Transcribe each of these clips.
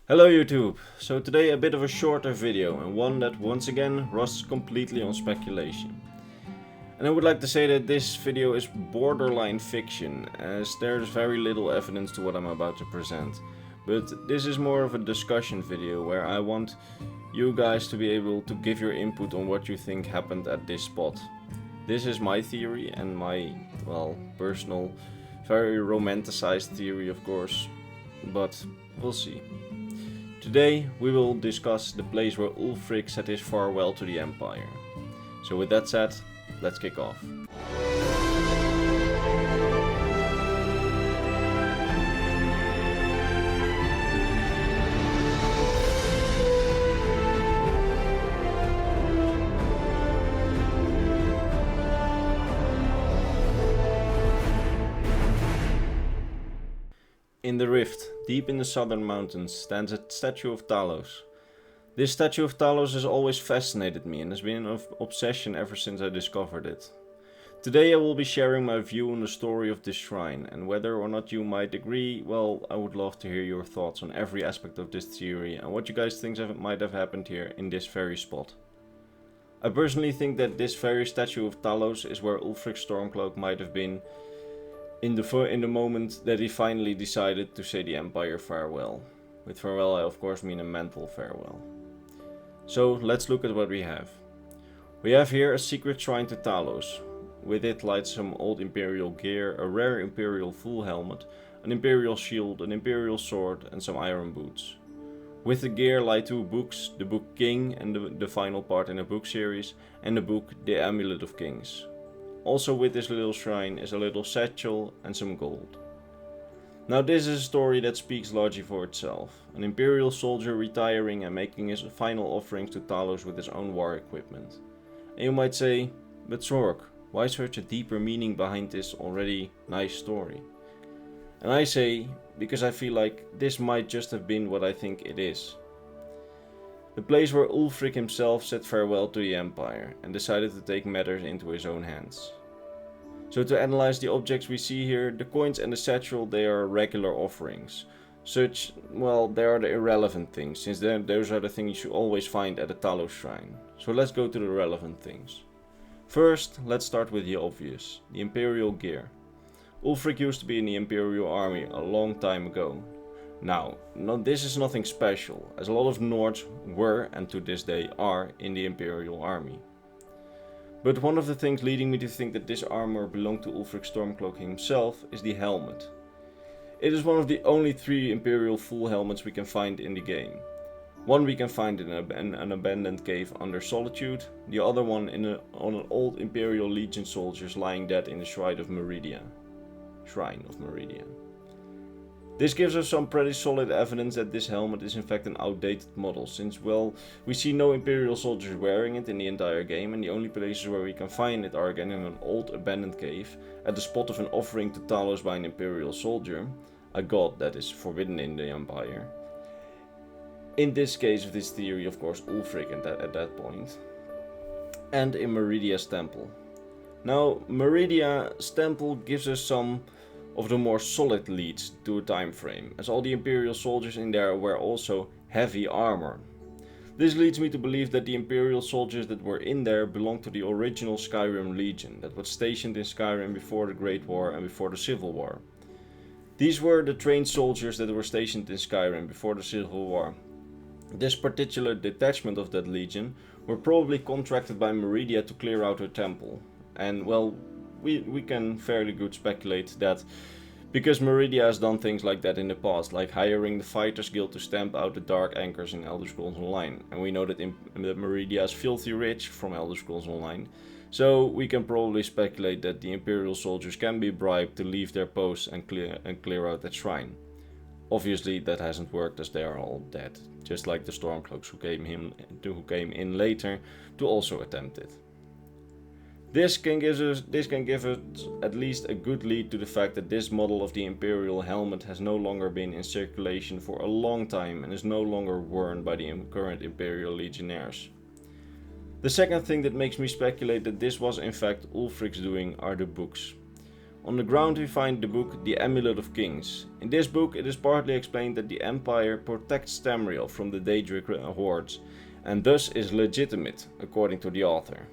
Hello YouTube! So today a bit of a shorter video and one that once again rests completely on speculation. And I would like to say that this video is borderline fiction, as there's very little evidence to what I'm about to present. But this is more of a discussion video where I want you guys to be able to give your input on what you think happened at this spot. This is my theory and my, personal, very romanticized theory of course, but we'll see. Today we will discuss the place where Ulfric said his farewell to the Empire. So with that said, let's kick off. In the rift, deep in the southern mountains, stands a statue of Talos. This statue of Talos has always fascinated me and has been an obsession ever since I discovered it. Today I will be sharing my view on the story of this shrine, and whether or not you might agree, well, I would love to hear your thoughts on every aspect of this theory and what you guys think might have happened here in this very spot. I personally think that this very statue of Talos is where Ulfric Stormcloak might have been in the moment that he finally decided to say the Empire farewell. With farewell I of course mean a mental farewell. So let's look at what we have. We have here a secret shrine to Talos. With it lies some old Imperial gear, a rare Imperial full helmet, an Imperial shield, an Imperial sword and some iron boots. With the gear lie two books, the book King and the final part in a book series, and the book The Amulet of Kings. Also with this little shrine is a little satchel and some gold. Now this is a story that speaks largely for itself. An Imperial soldier retiring and making his final offerings to Talos with his own war equipment. And you might say, but Sork, why such a deeper meaning behind this already nice story? And I say, because I feel like this might just have been what I think it is. The place where Ulfric himself said farewell to the Empire and decided to take matters into his own hands. So to analyze the objects we see here, the coins and the satchel, they are regular offerings. They are the irrelevant things, since those are the things you always find at a Talos shrine. So let's go to the relevant things. First, let's start with the obvious, the Imperial gear. Ulfric used to be in the Imperial army a long time ago. Now, this is nothing special, as a lot of Nords were, and to this day are, in the Imperial army. But one of the things leading me to think that this armor belonged to Ulfric Stormcloak himself is the helmet. It is one of the only three Imperial full helmets we can find in the game. One we can find in an abandoned cave under Solitude, the other one on an old Imperial Legion soldiers lying dead in the Shrine of Meridia. This gives us some pretty solid evidence that this helmet is in fact an outdated model, since we see no Imperial soldiers wearing it in the entire game, and the only places where we can find it are again in an old abandoned cave, at the spot of an offering to Talos by an Imperial soldier, a god that is forbidden in the Empire. In this case of this theory, of course, Ulfric at that point. And in Meridia's temple. Now, Meridia's temple gives us some of the more solid leads to a time frame, as all the Imperial soldiers in there wear also heavy armor. This leads me to believe that the Imperial soldiers that were in there belonged to the original Skyrim Legion that was stationed in Skyrim before the Great War and before the Civil War. These were the trained soldiers that were stationed in Skyrim before the Civil War. This particular detachment of that legion were probably contracted by Meridia to clear out her temple. And we can fairly good speculate that because Meridia has done things like that in the past, like hiring the Fighters Guild to stamp out the Dark Anchors in Elder Scrolls Online, and we know that Meridia is filthy rich from Elder Scrolls Online, so we can probably speculate that the Imperial soldiers can be bribed to leave their posts and clear out that shrine. Obviously that hasn't worked, as they are all dead, just like the Stormcloaks who came in later to also attempt it. This can give us at least a good lead to the fact that this model of the Imperial helmet has no longer been in circulation for a long time and is no longer worn by the current Imperial Legionnaires. The second thing that makes me speculate that this was in fact Ulfric's doing are the books. On the ground we find the book The Amulet of Kings. In this book it is partly explained that the Empire protects Tamriel from the Daedric hordes, and thus is legitimate, according to the author.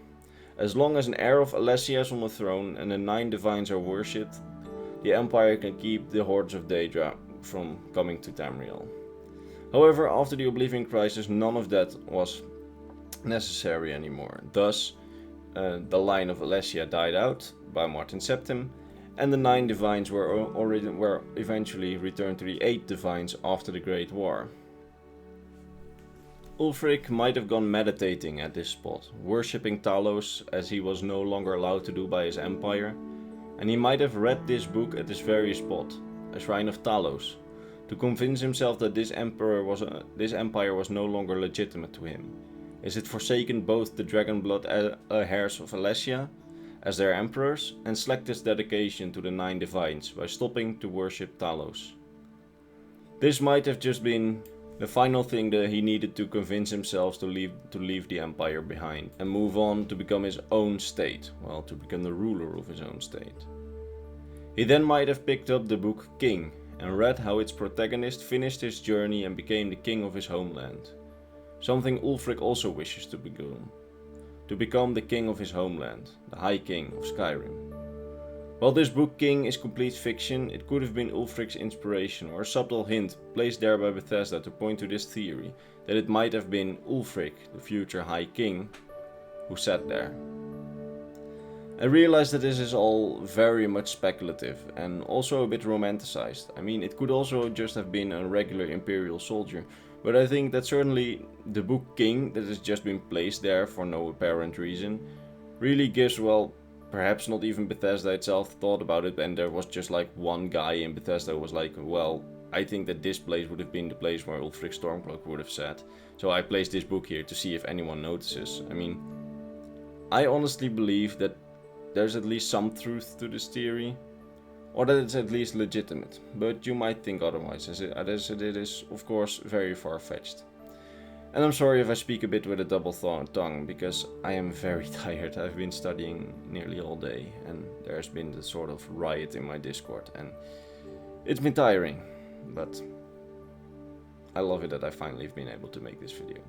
As long as an heir of Alessia is on the throne and the 9 divines are worshipped, the Empire can keep the hordes of Daedra from coming to Tamriel. However, after the Oblivion Crisis, none of that was necessary anymore. Thus, the line of Alessia died out by Martin Septim, and the 9 divines were eventually returned to the 8 divines after the Great War. Ulfric might have gone meditating at this spot, worshipping Talos as he was no longer allowed to do by his empire, and he might have read this book at this very spot, a shrine of Talos, to convince himself that this empire was no longer legitimate to him, as it forsaken both the Dragonblood heirs of Alessia as their emperors and slacked its dedication to the 9 divines by stopping to worship Talos. This might have just been the final thing that he needed to convince himself to leave the empire behind and move on to become his own state, well, to become the ruler of his own state. He then might have picked up the book King and read how its protagonist finished his journey and became the king of his homeland. Something Ulfric also wishes to become the king of his homeland, the High King of Skyrim. While this book King is complete fiction, it could have been Ulfric's inspiration or a subtle hint placed there by Bethesda to point to this theory, that it might have been Ulfric, the future High King, who sat there. I realize that this is all very much speculative and also a bit romanticized. I mean, it could also just have been a regular Imperial soldier, but I think that certainly the book King, that has just been placed there for no apparent reason, really gives, well, perhaps not even Bethesda itself thought about it, and there was just like one guy in Bethesda who was like, well, I think that this place would have been the place where Ulfric Stormcloak would have sat, so I placed this book here to see if anyone notices. I mean, I honestly believe that there's at least some truth to this theory, or that it's at least legitimate, but you might think otherwise, as it is of course very far-fetched. And I'm sorry if I speak a bit with a double tongue, because I am very tired. I've been studying nearly all day, and there's been this sort of riot in my Discord, and it's been tiring, but I love it that I finally have been able to make this video.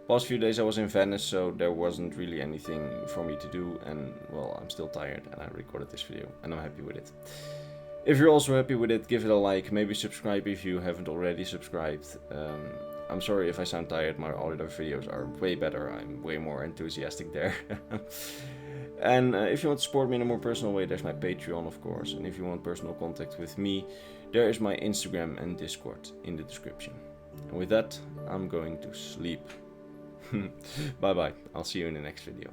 Past few days I was in Venice, so there wasn't really anything for me to do, and well, I'm still tired, and I recorded this video, and I'm happy with it. If you're also happy with it, give it a like, maybe subscribe if you haven't already subscribed. I'm sorry if I sound tired, my other videos are way better, I'm way more enthusiastic there. And if you want to support me in a more personal way, there's my Patreon of course, and if you want personal contact with me, there is my Instagram and Discord in the description. And with that, I'm going to sleep. Bye bye, I'll see you in the next video.